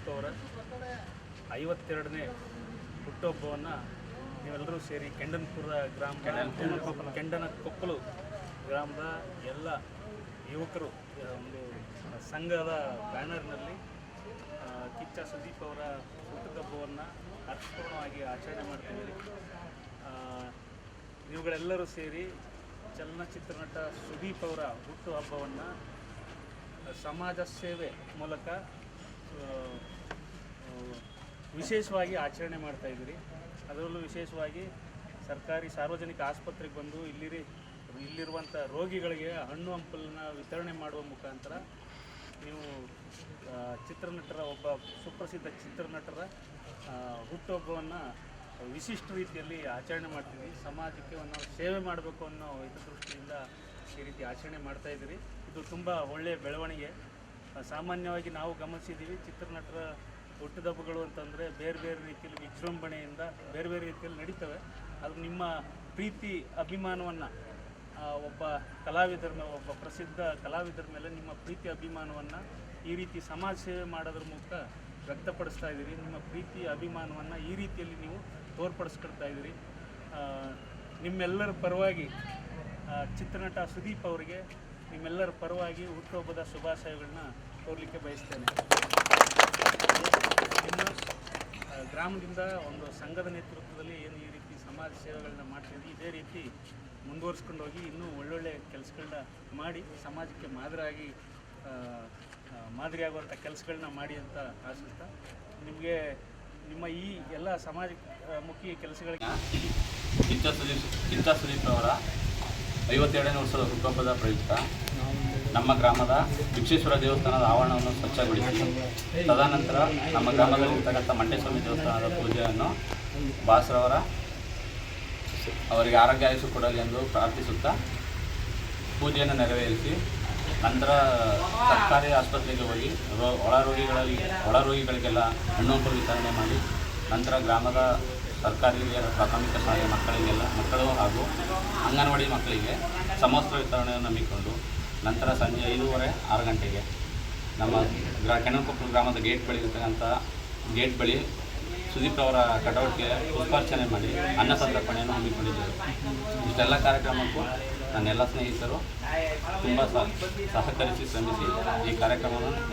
ಸುದೀಪ್ ಅವರ 52ನೇ ಹುಟ್ಟುಹಬ್ಬವನ್ನು ನೀವೆಲ್ಲರೂ ಸೇರಿ ಕೆಂಡನಪುರ ಕೆಂಡನಕೊಪ್ಪಲು ಗ್ರಾಮದ ಎಲ್ಲ ಯುವಕರು ಒಂದು ಸಂಘದ ಬ್ಯಾನರ್ನಲ್ಲಿ ಕಿಚ್ಚ ಸುದೀಪ್ ಅವರ ಹುಟ್ಟುಹಬ್ಬವನ್ನು ಅರ್ಥಪೂರ್ಣವಾಗಿ ಆಚರಣೆ ಮಾಡ್ತಿದ್ದೀರಿ. ಇವುಗಳೆಲ್ಲರೂ ಸೇರಿ ಚಲನಚಿತ್ರ ನಟ ಸುದೀಪ್ ಅವರ ಹುಟ್ಟುಹಬ್ಬವನ್ನು ಸಮಾಜ ಸೇವೆ ಮೂಲಕ ವಿಶೇಷವಾಗಿ ಆಚರಣೆ ಮಾಡ್ತಾಯಿದ್ದೀರಿ. ಅದರಲ್ಲೂ ವಿಶೇಷವಾಗಿ ಸರ್ಕಾರಿ ಸಾರ್ವಜನಿಕ ಆಸ್ಪತ್ರೆಗೆ ಬಂದು ಇಲ್ಲಿರುವಂಥ ರೋಗಿಗಳಿಗೆ ಹಣ್ಣು ಹಂಪಲನ್ನ ವಿತರಣೆ ಮಾಡುವ ಮುಖಾಂತರ ನೀವು ಚಿತ್ರನಟರ ಒಬ್ಬ ಸುಪ್ರಸಿದ್ಧ ಚಿತ್ರನಟರ ಹುಟ್ಟುಹಬ್ಬವನ್ನು ವಿಶಿಷ್ಟ ರೀತಿಯಲ್ಲಿ ಆಚರಣೆ ಮಾಡ್ತೀವಿ. ಸಮಾಜಕ್ಕೆ ಒಂದು ಸೇವೆ ಮಾಡಬೇಕು ಅನ್ನೋ ಹಿತದೃಷ್ಟಿಯಿಂದ ಈ ರೀತಿ ಆಚರಣೆ ಮಾಡ್ತಾಯಿದ್ದೀರಿ. ಇದು ತುಂಬ ಒಳ್ಳೆಯ ಬೆಳವಣಿಗೆ. ಸಾಮಾನ್ಯವಾಗಿ ನಾವು ಗಮನಿಸಿದ್ದೀವಿ, ಚಿತ್ರನಟರ ಹುಟ್ಟುಹಬ್ಬಗಳು ಅಂತಂದರೆ ಬೇರೆ ಬೇರೆ ರೀತಿಯಲ್ಲಿ ವಿಜೃಂಭಣೆಯಿಂದ ಬೇರೆ ಬೇರೆ ರೀತಿಯಲ್ಲಿ ನಡೀತವೆ. ಅದು ನಿಮ್ಮ ಪ್ರೀತಿ ಅಭಿಮಾನವನ್ನು ಒಬ್ಬ ಪ್ರಸಿದ್ಧ ಕಲಾವಿದರ ಮೇಲೆ ನಿಮ್ಮ ಪ್ರೀತಿ ಅಭಿಮಾನವನ್ನು ಈ ರೀತಿ ಸಮಾಜ ಸೇವೆ ಮಾಡೋದ್ರ ಮೂಲಕ ವ್ಯಕ್ತಪಡಿಸ್ತಾ ಇದ್ದೀರಿ. ನಿಮ್ಮ ಪ್ರೀತಿ ಅಭಿಮಾನವನ್ನು ಈ ರೀತಿಯಲ್ಲಿ ನೀವು ತೋರ್ಪಡಿಸ್ಕೊಳ್ತಾ ಇದ್ದೀರಿ. ನಿಮ್ಮೆಲ್ಲರ ಪರವಾಗಿ ಚಿತ್ರನಟ ಸುದೀಪ್ ಅವರಿಗೆ ನಿಮ್ಮೆಲ್ಲರ ಪರವಾಗಿ ಹುಟ್ಟುಹಬ್ಬದ ಶುಭಾಶಯಗಳನ್ನ ಕೋರಲಿಕ್ಕೆ ಬಯಸ್ತೇನೆ. ಇನ್ನು ಗ್ರಾಮದಿಂದ ಒಂದು ಸಂಘದ ನೇತೃತ್ವದಲ್ಲಿ ಏನು ಈ ರೀತಿ ಸಮಾಜ ಸೇವೆಗಳನ್ನ ಮಾಡ್ತಿದ್ವಿ, ಇದೇ ರೀತಿ ಮುಂದುವರಿಸ್ಕೊಂಡು ಹೋಗಿ ಇನ್ನೂ ಒಳ್ಳೊಳ್ಳೆ ಕೆಲಸಗಳನ್ನ ಮಾಡಿ ಸಮಾಜಕ್ಕೆ ಮಾದರಿಯಾಗುವಂಥ ಕೆಲಸಗಳನ್ನ ಮಾಡಿ ಅಂತ ಆಶಿಸ್ತಾ ನಿಮಗೆ ನಿಮ್ಮ ಈ ಎಲ್ಲ ಸಮಾಜಮುಖಿ ಕೆಲಸಗಳಿಗೆ ಕಿಚ್ಚ ಸುದೀಪ್ ಅವರ 52ನೇ ವರ್ಷದ ಹುಟ್ಟುಹಬ್ಬದ ಪ್ರಯುಕ್ತ ನಮ್ಮ ಗ್ರಾಮದ ವಿಕ್ಷೇಶ್ವರ ದೇವಸ್ಥಾನದ ಆವರಣವನ್ನು ಸ್ವಚ್ಛಗೊಳಿಸಿ ತದನಂತರ ನಮ್ಮ ಗ್ರಾಮದಲ್ಲಿರ್ತಕ್ಕಂಥ ಮಂಟೇಸ್ವಾಮಿ ದೇವಸ್ಥಾನದ ಪೂಜೆಯನ್ನು ಅವರಿಗೆ ಆರೋಗ್ಯ ಆಯುಷು ಕೊಡಲಿ ಎಂದು ಪ್ರಾರ್ಥಿಸುತ್ತಾ ಪೂಜೆಯನ್ನು ನೆರವೇರಿಸಿ ನಂತರ ಸರ್ಕಾರಿ ಆಸ್ಪತ್ರೆಗೆ ಹೋಗಿ ಒಳ ರೋಗಿಗಳಿಗೆಲ್ಲ ಹಣ್ಣು ಹಂಪಲು ವಿತರಣೆ ಮಾಡಿ ನಂತರ ಗ್ರಾಮದ ಸರ್ಕಾರಿ ಪ್ರಾಥಮಿಕ ಶಾಲೆಯ ಮಕ್ಕಳು ಹಾಗೂ ಅಂಗನವಾಡಿ ಮಕ್ಕಳಿಗೆ ಸಮವಸ್ತ್ರ ವಿತರಣೆಯನ್ನು ಹಮ್ಮಿಕೊಂಡು ನಂತರ ಸಂಜೆ 5:30-6 ಗಂಟೆಗೆ ನಮ್ಮ ಕೆಂಡನಕೊಪ್ಪಲು ಗ್ರಾಮದ ಗೇಟ್ ಬಳಿ ಸುದೀಪ್ ಅವರ ಕಟೌಟ್ಗೆ ಪುಷ್ಪಾರ್ಚನೆ ಮಾಡಿ ಅನ್ನ ಸಂತರ್ಪಣೆಯನ್ನು ಹಮ್ಮಿಕೊಂಡಿದ್ದರು. ಇಷ್ಟೆಲ್ಲ ಕಾರ್ಯಕ್ರಮಕ್ಕೂ ನನ್ನೆಲ್ಲ ಸ್ನೇಹಿತರು ತುಂಬ ಸಹಕರಿಸಿ ಶ್ರಮಿಸಿ ಈ ಕಾರ್ಯಕ್ರಮವನ್ನು